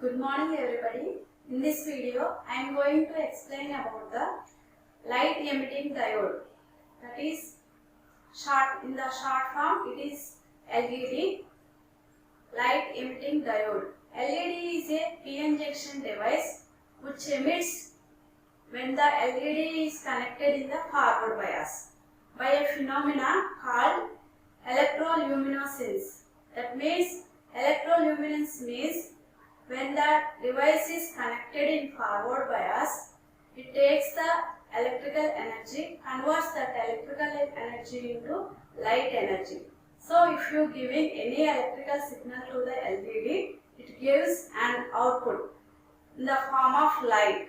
Good morning everybody. In this video, I am going to explain about the light emitting diode. That is in the short form, it is LED, light emitting diode. LED is a PN junction device which emits when the LED is connected in the forward bias by a phenomena called electroluminescence. That means electroluminescence means when the device is connected in forward bias, it takes the electrical energy, converts that electrical energy into light energy. So if you giving any electrical signal to the LED, it gives an output in the form of light.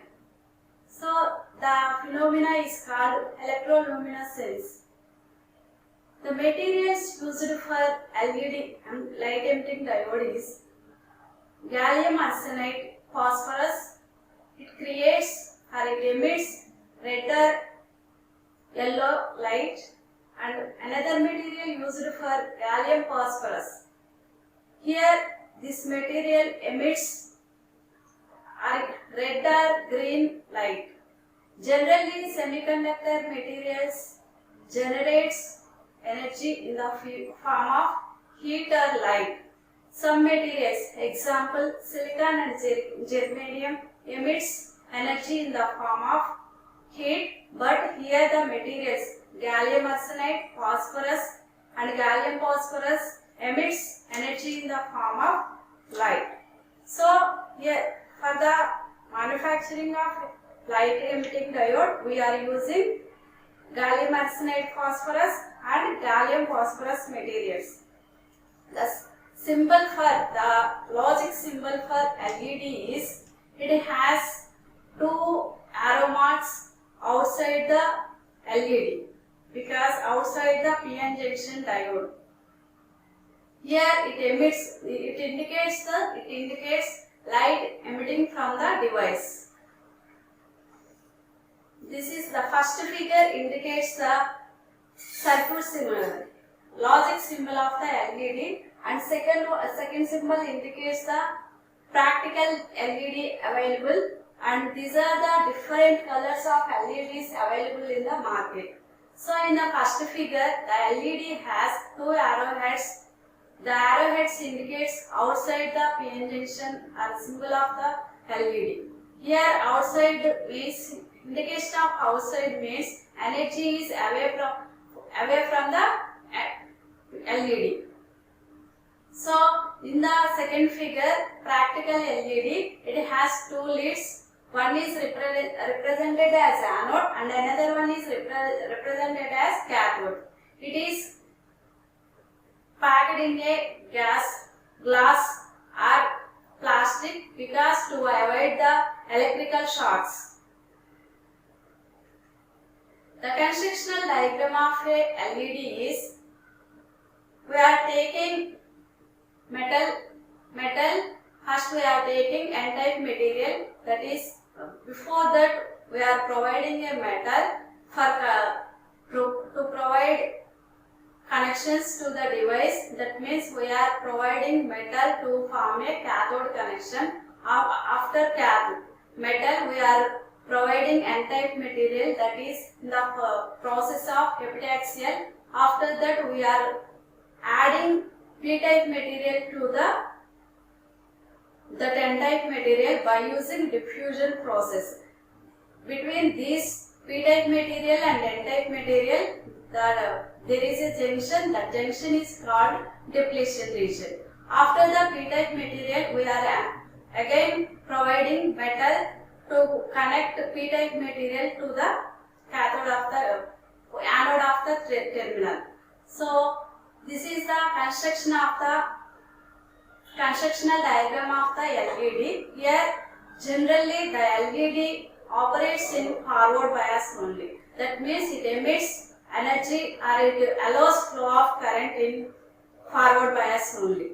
So the phenomena is called electroluminescence. The materials used for LED and light emitting diode is gallium arsenide phosphorus. It creates or it emits red or yellow light, and another material used for gallium phosphorus. Here this material emits red or green light. Generally semiconductor materials generates energy in the form of heat or light. Some materials, example silicon and germanium, emits energy in the form of heat, but here the materials gallium arsenide, phosphorus and gallium phosphorus emits energy in the form of light. So here for the manufacturing of light emitting diode, we are using gallium arsenide phosphorus and gallium phosphorus materials. Thus, the logic symbol for LED is it has two arrow marks outside the LED because outside the PN junction diode. Here it indicates light emitting from the device. This is the first figure indicates the circuit symbol, logic symbol of the LED, and second symbol indicates the practical LED available, and these are the different colors of LEDs available in the market. So in the first figure, the LED has two arrowheads. The arrowheads indicates outside the PN junction or symbol of the LED. Here outside means indication of outside means energy is away from the LED. So in the second figure, practical LED, it has two leads. One is represented as anode and another one is represented as cathode. It is packed in a glass or plastic because to avoid the electrical shocks. The constructional diagram of a LED is, we are taking metal, first we are taking N-type material, that is before that we are providing a metal to provide connections to the device. That means we are providing metal to form a cathode connection. After metal we are providing N-type material, that is in the process of epitaxial. After that we are adding P-type material to the N-type material by using diffusion process. Between these P-type material and N-type material, there is a junction. That junction is called depletion region. After the P-type material, we are again providing metal to connect P-type material to the anode of the terminal. So this is the constructional diagram of the LED. Here generally the LED operates in forward bias only. That means it emits energy or it allows flow of current in forward bias only.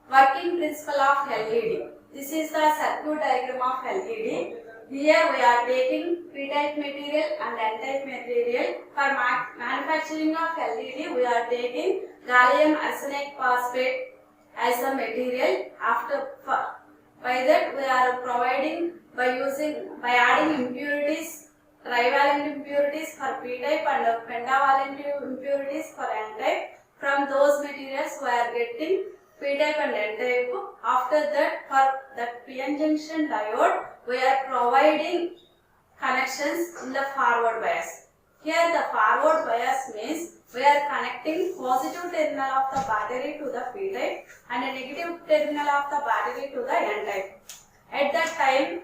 Working principle of LED. This is the circuit diagram of LED. Here we are taking P-type material and N-type material. For manufacturing of LED, we are taking gallium arsenide phosphate as the material. By that we are providing by adding impurities, trivalent impurities for p type and pentavalent impurities for n type. From those materials we are getting p type and n type. After that, for that p-n junction diode we are providing connections in the forward bias. Here the forward bias means we are connecting positive terminal of the battery to the p type and a negative terminal of the battery to the n type. At that time,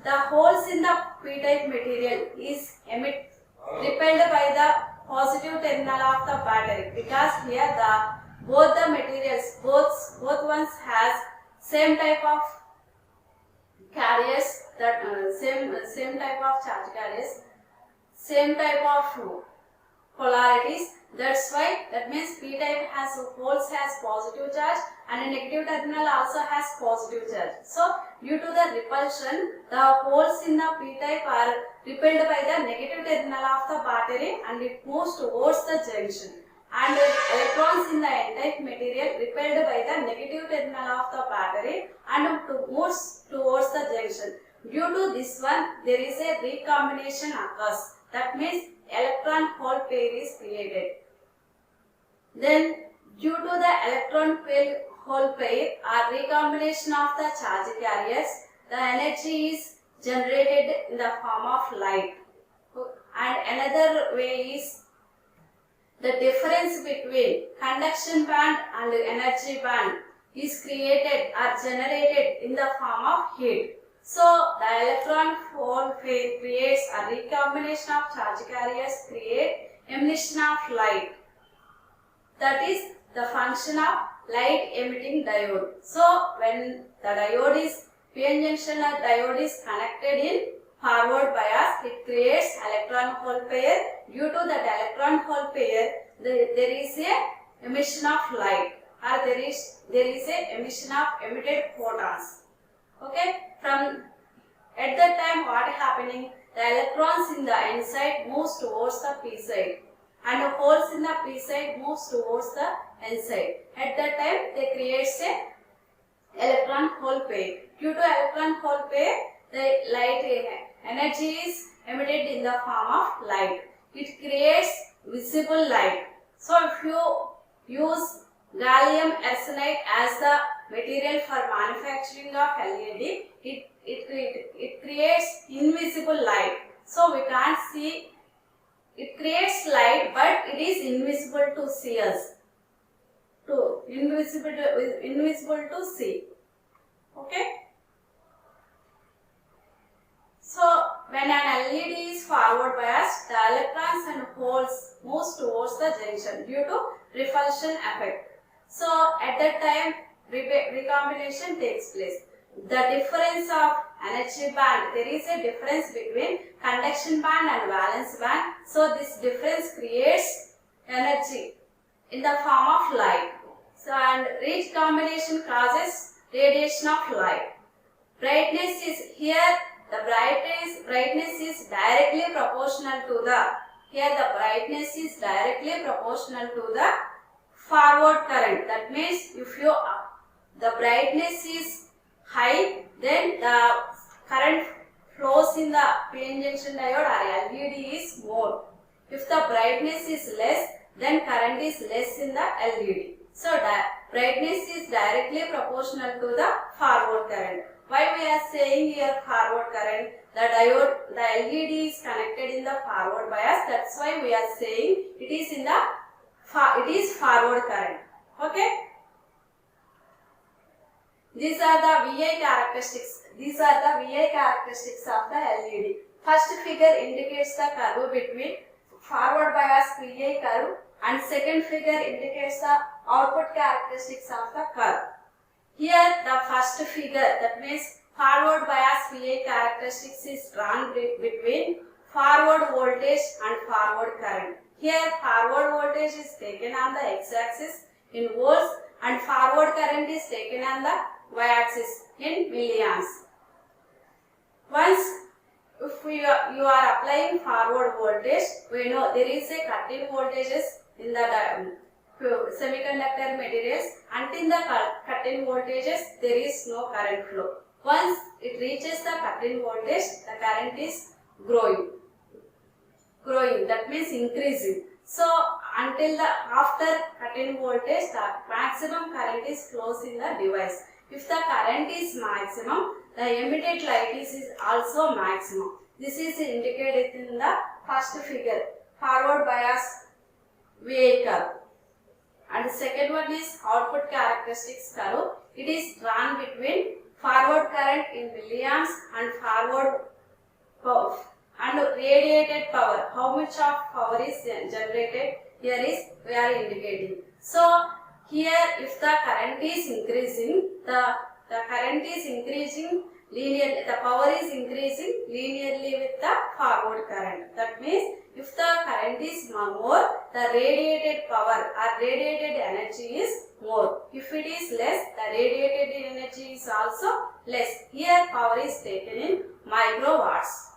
the holes in the p type material is repelled by the positive terminal of the battery, because here both the materials, both ones has same type of carriers, that same type of charge carriers, same type of polarities. That's why, that means p type holes has positive charge and a negative terminal also has positive charge. So due to the repulsion, the holes in the p type are repelled by the negative terminal of the battery and it moves towards the junction, and electrons in the n type material repelled by the negative terminal of the battery and moves towards the junction. Due to this one, there is a recombination occurs. That means electron hole pair is created. Then due to the electron hole pair or recombination of the charge carriers, the energy is generated in the form of light. And another way is the difference between conduction band and energy band is created or generated in the form of heat. So the electron hole pair creates a recombination of charge carriers, create emission of light. That is the function of light emitting diode. So when the diode is p-n junction or diode is connected in forward bias, it creates electron hole pair. Due to that electron hole pair, there is a emission of light, or there is a emission of emitted photons. Okay, from at that time what is happening? The electrons in the n side moves towards the p side and the holes in the p side moves towards the n side. At that time they creates a electron hole pair. Due to electron hole pair, the light energy is emitted in the form of light. It creates visible light. So if you use gallium arsenide as the material for manufacturing of LED, it creates invisible light. So we can't see. It creates light, but it is invisible to see us. Invisible to see. Okay. So when an LED is forward biased, the electrons and holes moves towards the junction due to repulsion effect. So at that time recombination takes place. The difference of energy band, there is a difference between conduction band and valence band. So this difference creates energy in the form of light. So and recombination causes radiation of light. Brightness is here. The brightness is directly proportional to the forward current. That means if the brightness is high, then the current flows in the p-n junction diode or LED is more. If the brightness is less, then current is less in the LED. So the brightness is directly proportional to the forward current. Why we are saying here forward current? The LED is connected in the forward bias. That's why we are saying it is forward current. Okay. These are the VI characteristics. These are the VI characteristics of the LED. First figure indicates the curve between forward bias VI curve, and second figure indicates the output characteristics of the curve. Here the first figure, that means forward bias VI characteristics, is drawn between forward voltage and forward current. Here forward voltage is taken on the x-axis in volts and forward current is taken on the y-axis in milliamps. Once if you are applying forward voltage, we know there is a cut-in voltages in the semiconductor materials until the cut-in voltages there is no current flow. Once it reaches the cut-in voltage, the current is growing, that means increasing. So until the after cut-in voltage, the maximum current is flows in the device. If the current is maximum, the emitted light is also maximum. This is indicated in the first figure, forward bias VI curve. And the second one is output characteristics curve. It is drawn between forward current in milliamps and forward power and radiated power. How much of power is generated? Here is we are indicating. So here if the current is increasing, the current is increasing linearly, the power is increasing linearly with the forward current. That means if the current is more, the radiated power or radiated energy is more. If it is less, the radiated energy is also less. Here power is taken in microwatts.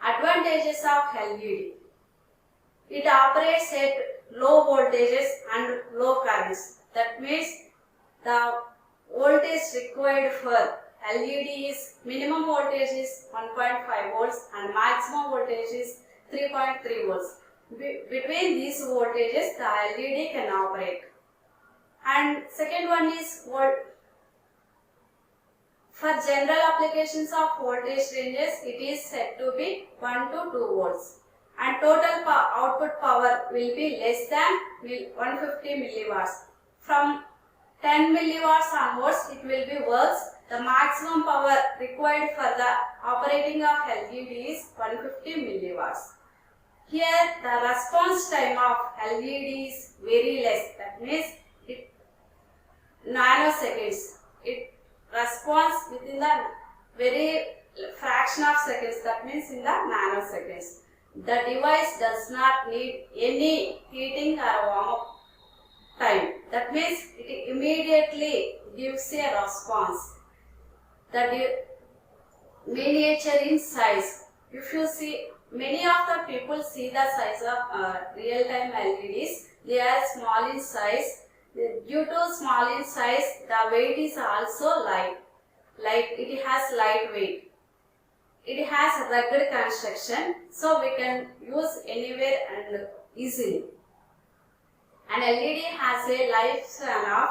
Advantages of LED. It operates at low voltages and low currents. That means the voltage required for LED is minimum voltage is 1.5 volts and maximum voltage is 3.3 volts. Between these voltages the LED can operate. And second one is for general applications of voltage ranges, it is said to be 1 to 2 volts. And total output power will be less than 150 milliwatts. From 10 milliwatts onwards, it will be works. The maximum power required for the operating of LED is 150 milliwatts. Here, the response time of LED is very less. That means it nanoseconds. It responds within the very fraction of seconds. That means in the nanoseconds. The device does not need any heating or warm-up time. That means it immediately gives a response. The miniature in size. If you see, many of the people see the size of real-time LEDs. They are small in size. Due to small in size, the weight is also light. It has light weight. It has a rugged construction, so we can use anywhere and easily. An LED has a lifespan of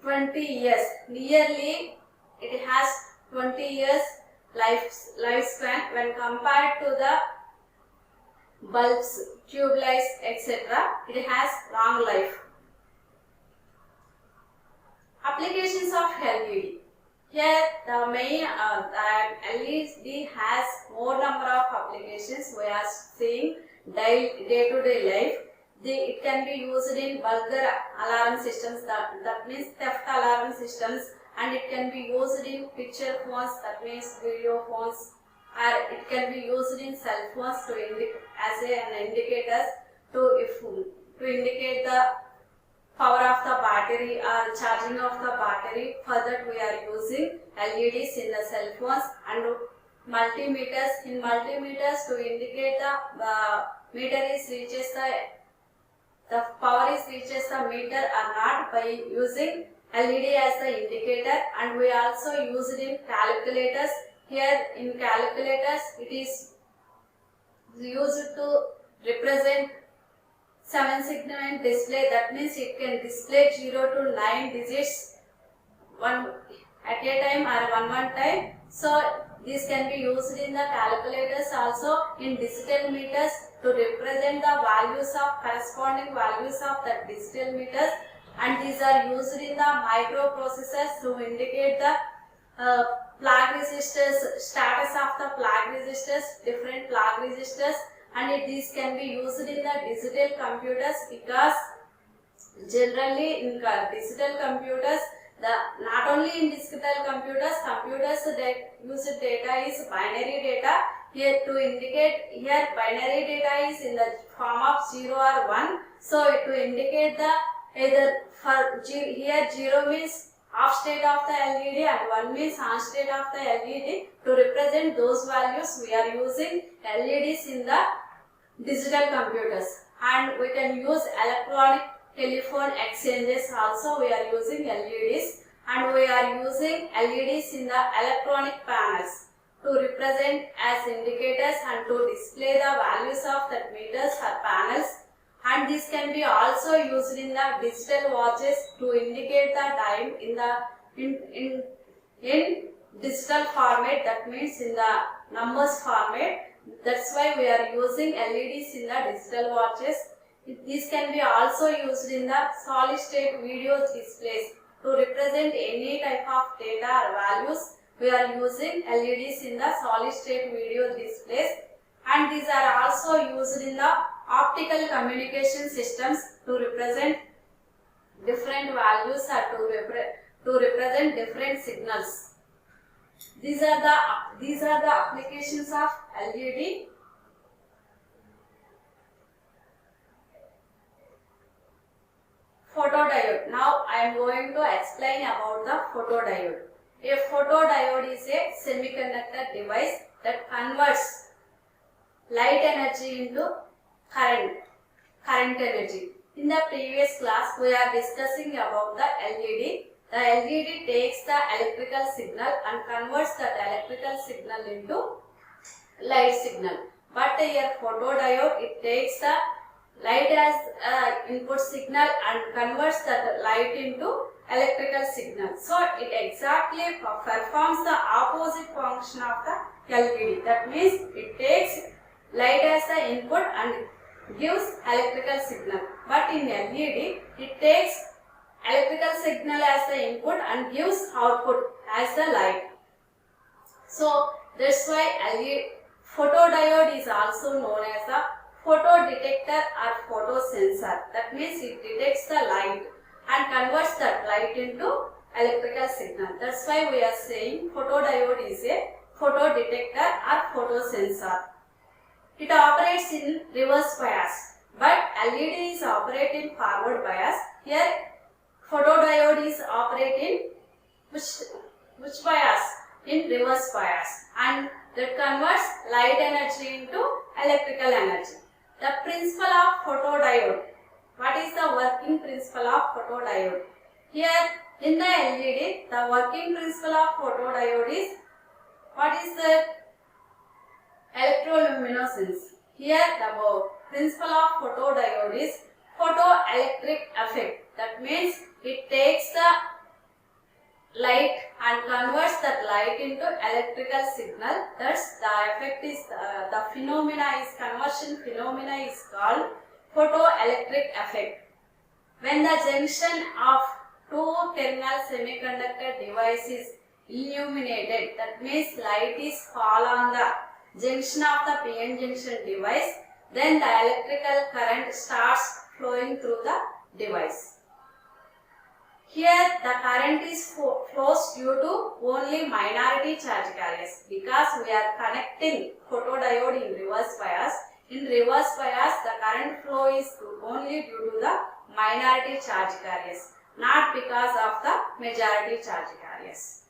20 years. Nearly, it has 20 years lifespan when compared to the bulbs, tube lights, etc. It has long life. Applications of LED. Here the main LED has more number of applications we are seeing day-to-day life. It can be used in burglar alarm systems, that means theft alarm systems, and it can be used in picture phones, that means video phones, or it can be used in cell phones to as an indicator to indicate the power of the battery or charging of the battery. For that we are using LEDs in the cell phones and multimeters. In multimeters to indicate the meter is reaches the power is reaches the meter or not by using LED as the indicator. And we also use it in calculators. Here in calculators it is used to represent 7-segment display. That means it can display 0 to 9 digits one at a time or one time. So this can be used in the calculators also in digital meters to represent the values of corresponding values of the digital meters, and these are used in the microprocessors to indicate the flag resistors, status of the flag resistors, different flag resistors. And these can be used in the digital computers, because generally in digital computers, not only in digital computers that use data is binary data. Here to indicate, here binary data is in the form of 0 or 1. So to indicate the either for here 0 means off state of the LED and 1 means on state of the LED. To represent those values we are using LEDs in the digital computers, and we can use electronic telephone exchanges also. We are using LEDs, and we are using LEDs in the electronic panels to represent as indicators and to display the values of the meters or panels, and this can be also used in the digital watches to indicate the time in the in digital format, that means in the numbers format. That's why we are using LEDs in the digital watches. These can be also used in the solid state video displays to represent any type of data or values. We are using LEDs in the solid state video displays, and these are also used in the optical communication systems to represent different values or to represent different signals. These are the applications of LED. Photodiode. Now I am going to explain about the photodiode. A photodiode is a semiconductor device that converts light energy into current energy. In the previous class, we are discussing about the LED. The LED takes the electrical signal and converts that electrical signal into light signal. But here photodiode, it takes the light as input signal and converts that light into electrical signal. So it exactly performs the opposite function of the LED. That means it takes light as the input and gives electrical signal. But in LED, it takes electrical signal as the input and gives output as the light. So that's why photodiode is also known as the photodetector or photosensor. That means it detects the light and converts that light into electrical signal. That's why we are saying photodiode is a photodetector or photosensor. It operates in reverse bias, but LED is operating forward bias. Here photodiode is operating which bias? In reverse bias, and that converts light energy into electrical energy. The principle of photodiode. What is the working principle of photodiode? Here in the LED, the working principle of photodiode is, what is the electroluminescence? Here the principle of photodiode is photoelectric effect. That means it takes the light and converts that light into electrical signal. That's the effect is the phenomena is conversion phenomena is called photoelectric effect. When the junction of two terminal semiconductor device is illuminated, that means light is fall on the junction of the PN junction device, then the electrical current starts flowing through the device. Here the current is flows due to only minority charge carriers, because we are connecting photodiode in reverse bias. In reverse bias, the current flow is only due to the minority charge carriers, not because of the majority charge carriers.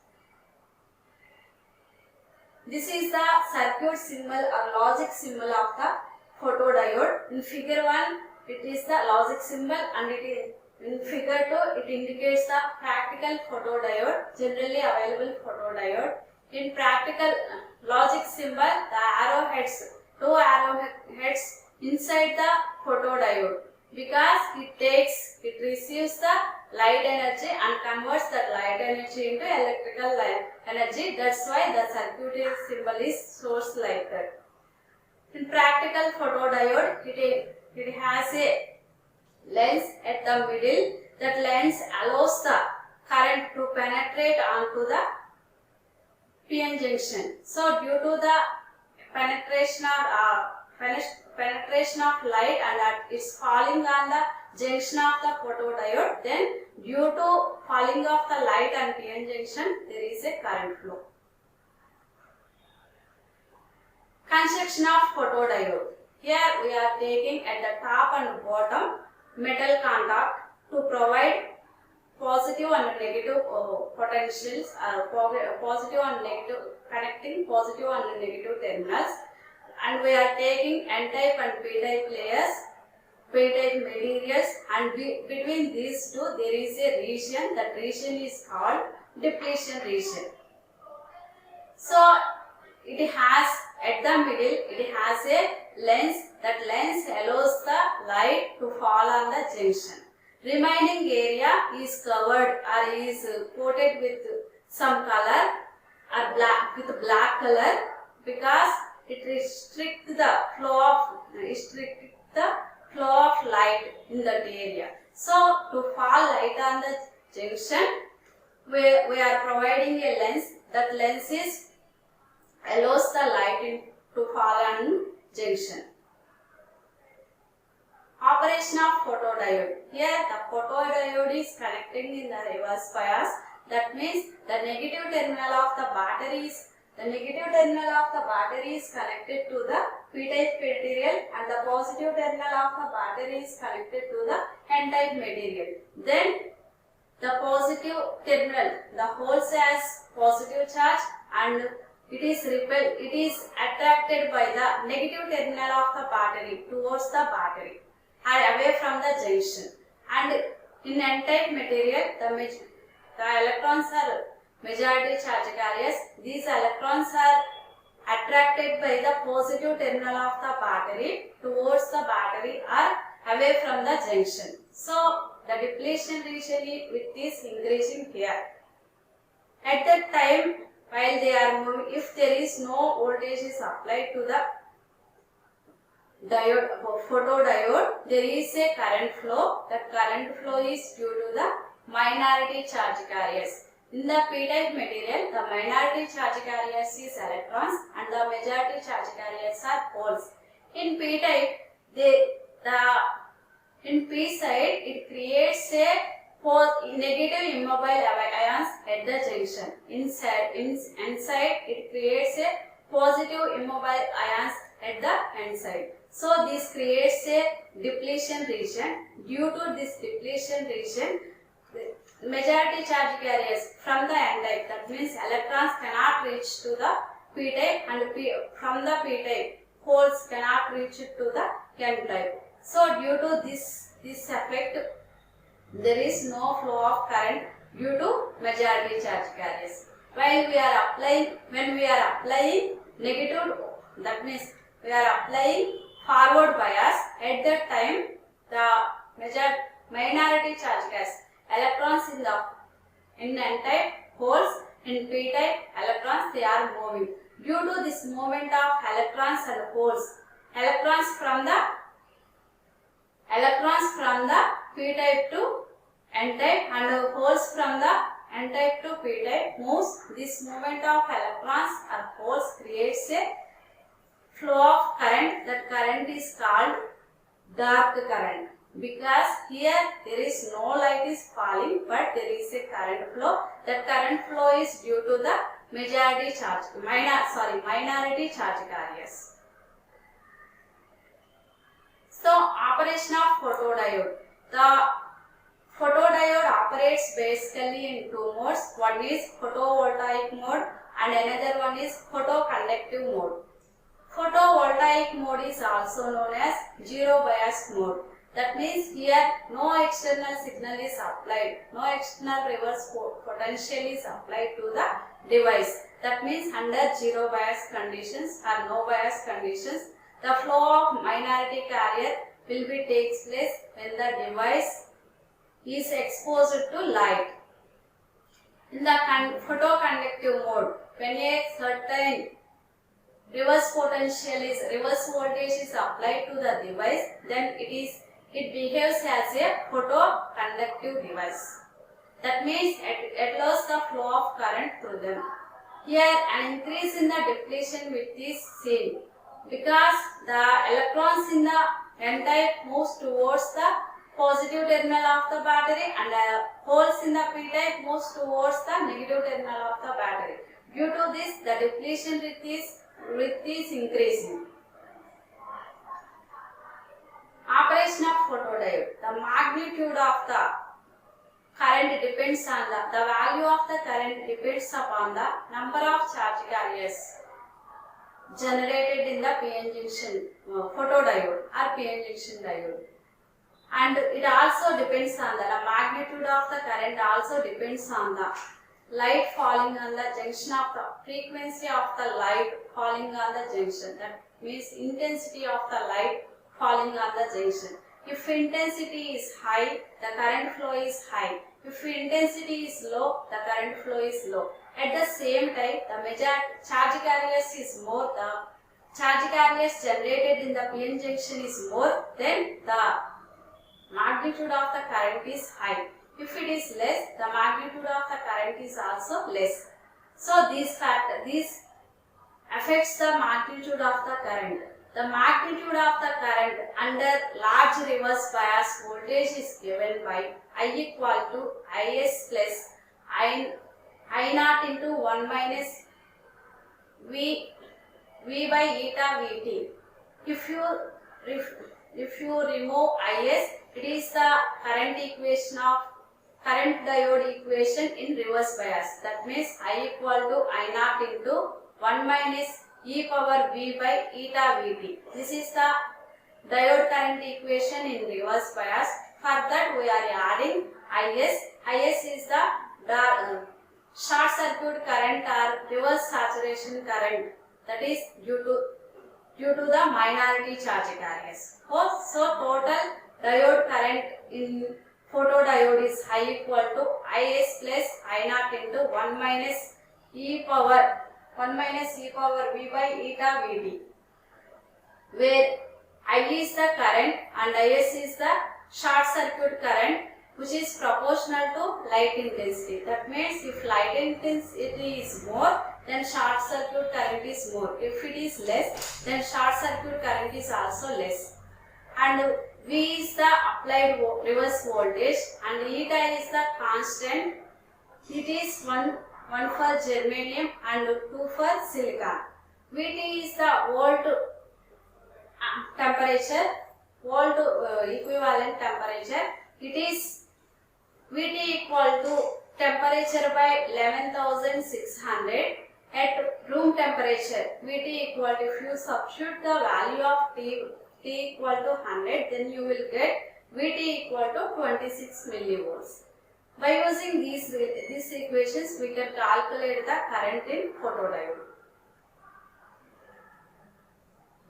This is the circuit symbol or logic symbol of the photodiode. In figure 1, it is the logic symbol, and it is in figure 2, it indicates the practical photodiode, generally available photodiode. In practical logic symbol, the arrowheads, 2 arrowheads inside the photodiode, because it receives the light energy and converts that light energy into electrical energy. That's why the circuit symbol is source like that. In practical photodiode, it has a lens at the middle. That lens allows the current to penetrate onto the PN junction. So due to the penetration of light and it's falling on the junction of the photodiode, then due to falling of the light and PN junction, there is a current flow. Construction of photodiode. Here we are taking at the top and bottom metal contact to provide positive and negative potentials, positive and negative, connecting positive and negative terminals, and we are taking N-type and P-type layers, P-type materials, and between these two there is a region. That region is called depletion region. So it has at the middle it has a lens. That lens allows the light to fall on the junction. Remaining area is covered or is coated with some color or black color, because it restricts the flow of light in that area. So to fall light on the junction, we are providing a lens. That lens allows the light to fall on junction. Operation of photodiode. Here the photodiode is connecting in the reverse bias. That means the negative terminal of the battery is connected to the P-type material and the positive terminal of the battery is connected to the N-type material. Then the positive terminal, the holes has positive charge and it is attracted by the negative terminal of the battery towards the battery and away from the junction. And in N-type material, the electrons are majority charge carriers. These electrons are attracted by the positive terminal of the battery towards the battery or away from the junction. So the depletion region is increasing here. At that time, while they are moving, if there is no voltage is applied to the photodiode, there is a current flow. That current flow is due to the minority charge carriers. In the P-type material, the minority charge carriers is electrons and the majority charge carriers are holes. In P-type, in P side, it creates a negative immobile ions at the junction. Inside, it creates a positive immobile ions at the end side. So this creates a depletion region. Due to this depletion region, the majority charge carriers from the N-type, that means electrons cannot reach to the P-type and from the P-type holes cannot reach to the N-type. So due to this effect, there is no flow of current due to majority charge carriers. When we are applying negative, that means we are applying forward bias, at that time the minority charge gas electrons in N-type, holes in P-type, electrons they are moving. Due to this movement of electrons and holes, electrons from the P-type to N-type and holes from the N-type to P-type moves. This movement of electrons and holes creates a flow of current. That current is called dark current, because here there is no light is falling but there is a current flow. That current flow is due to the minority charge carriers. So operation of photodiode. The photodiode operates basically in two modes. One is photovoltaic mode and another one is photoconductive mode. Photovoltaic mode is also known as zero bias mode. That means here no external signal is applied, no external reverse potential is applied to the device. That means under zero bias conditions or no bias conditions, the flow of minority carrier will be takes place when the device is exposed to light. In the photoconductive mode, when a certain reverse voltage is applied to the device, then it behaves as a photoconductive device. That means it allows the flow of current through them. Here an increase in the depletion width is seen because the electrons in the N-type moves towards the positive terminal of the battery and holes in the P-type moves towards the negative terminal of the battery. Due to this, the depletion width is increasing. Operation of photodiode. The magnitude of the current depends on the value of the current depends upon the number of charge carriers. generated in the PN junction photodiode or PN junction diode. And it also depends on the magnitude of the current also depends on the light falling on the junction of the frequency of the light falling on the junction. That means intensity of the light falling on the junction. If intensity is high, the current flow is high. If intensity is low, the current flow is low. At the same time, the charge carriers is more. The charge carriers generated in the PN junction is more, then the magnitude of the current is high. If it is less, the magnitude of the current is also less. So this affects the magnitude of the current. The magnitude of the current under large reverse bias voltage is given by I equal to Is plus I naught into 1 minus V by eta Vt. If you remove Is, it is the current equation of current diode equation in reverse bias. That means I equal to I naught into 1 minus e power V by eta Vt. This is the diode current equation in reverse bias. For that we are adding Is. Is is the short circuit current or reverse saturation current, that is due to the minority charge carriers. So total diode current in photodiode is I equal to Is plus I naught into 1 minus e power V by eta Vt, where I is the current and Is is the short circuit current, which is proportional to light intensity. That means if light intensity is more, then short circuit current is more. If it is less, then short circuit current is also less. And V is the applied reverse voltage and eta is the constant. It is one for germanium and 2 for silicon. Vt is the volt temperature, volt equivalent temperature. It is Vt equal to temperature by 11,600 at room temperature. Vt equal to, if you substitute the value of T equal to 100, then you will get Vt equal to 26 millivolts. By using these equations, we can calculate the current in photodiode.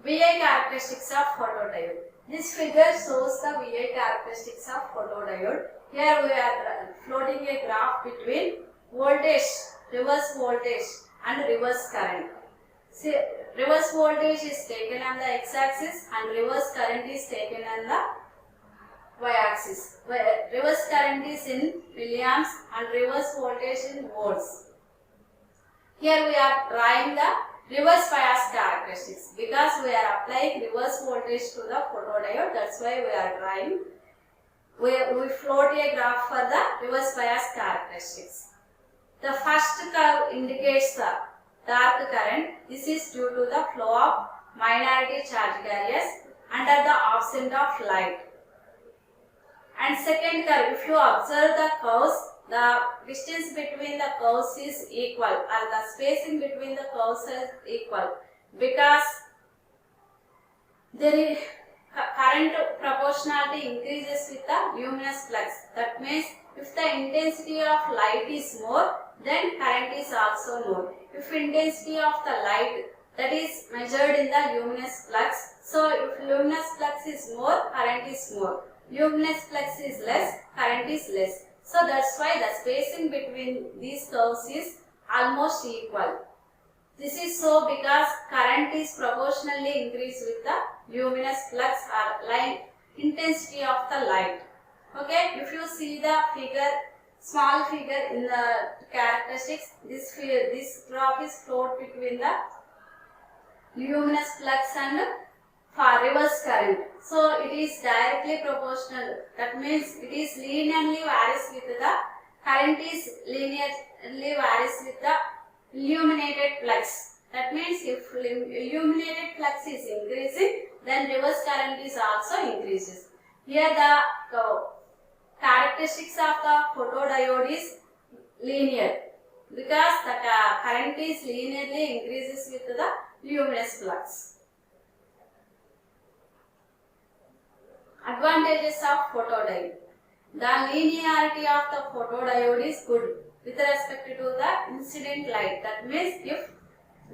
VI characteristics of photodiode. This figure shows the VI characteristics of photodiode. Here we are plotting a graph between voltage, reverse voltage and reverse current. See, reverse voltage is taken on the x-axis and reverse current is taken on the y-axis. Reverse current is in milliamps and reverse voltage in volts. Here we are drawing the reverse bias characteristics because we are applying reverse voltage to the photodiode. That's why we are drawing. We float a graph for the reverse bias characteristics. The first curve indicates the dark current. This is due to the flow of minority charge carriers under the absence of light. And second curve, if you observe the curves, the distance between the curves is equal, or the spacing between the curves is equal, because there is current proportionality increases with the luminous flux. That means if the intensity of light is more, then current is also more. If intensity of the light, that is measured in the luminous flux, so if luminous flux is more, current is more. Luminous flux is less, current is less. So that's why the spacing between these curves is almost equal. This is so because current is proportionally increased with the luminous flux or light intensity of the light. Okay, if you see the figure, small figure in the characteristics, this graph is plotted between the luminous flux and for reverse current. So it is directly proportional. That means it is linearly varies with the current is linearly varies with the illuminated flux. That means if illuminated flux is increasing, then reverse current is also increases. Here the characteristics of the photodiode is linear because the current is linearly increases with the luminous flux. Advantages of photodiode. The linearity of the photodiode is good with respect to the incident light. That means if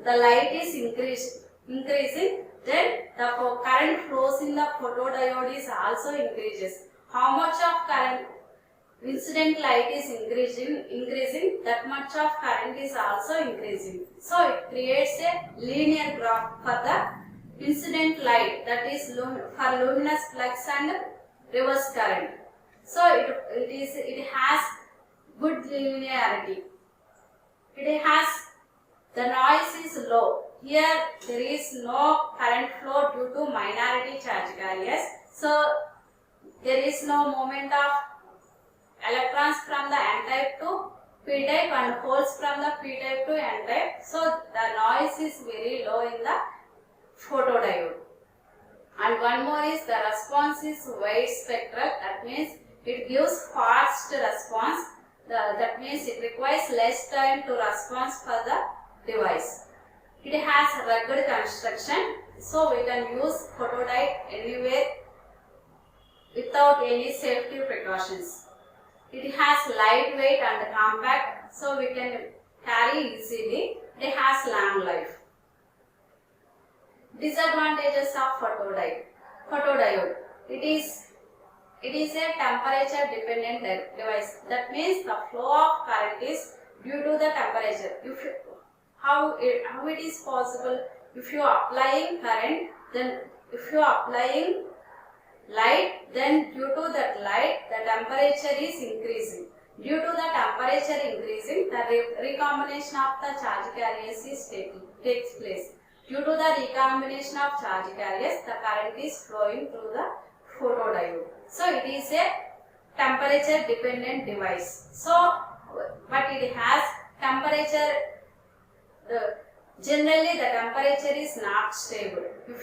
the light is increasing, then the current flows in the photodiode is also increases. How much of current incident light is increasing, that much of current is also increasing. So it creates a linear graph for the incident light, that is for luminous flux and reverse current. So it has good linearity. It has, the noise is low. Here there is no current flow due to minority charge carriers. So there is no movement of electrons from the n-type to p-type and holes from the p-type to n-type. So the noise is very low in the photodiode. And one more is the response is wide spectral. That means it gives fast response. That means it requires less time to response for the device. It has rugged construction, so we can use photodiode anywhere without any safety precautions. It has lightweight and compact, so we can carry easily. It has long life. Disadvantages of photodiode. It is a temperature dependent device. That means the flow of current is due to the temperature. How it is possible? If you are applying current, then if you are applying light, then due to that light the temperature is increasing. Due to the temperature increasing, the recombination of the charge carriers takes place. Due to the recombination of charge carriers, the current is flowing through the photodiode. So it is a temperature dependent device. So, but it has temperature. Generally the temperature is not stable. The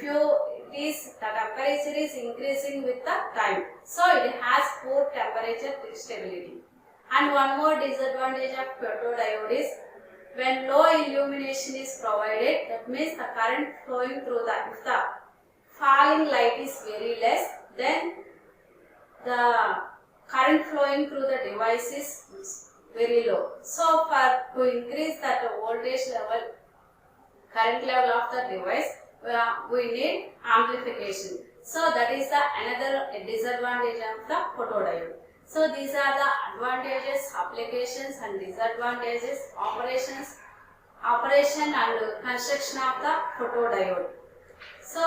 temperature is increasing with the time. So it has poor temperature stability. And one more disadvantage of photodiode is when low illumination is provided, that means the current flowing through if the falling light is very less, then the current flowing through the device is very low. So to increase that voltage level, current level of the device, we need amplification. So that is another disadvantage of the photodiode. So these are the advantages, applications and disadvantages, operation and construction of the photodiode. So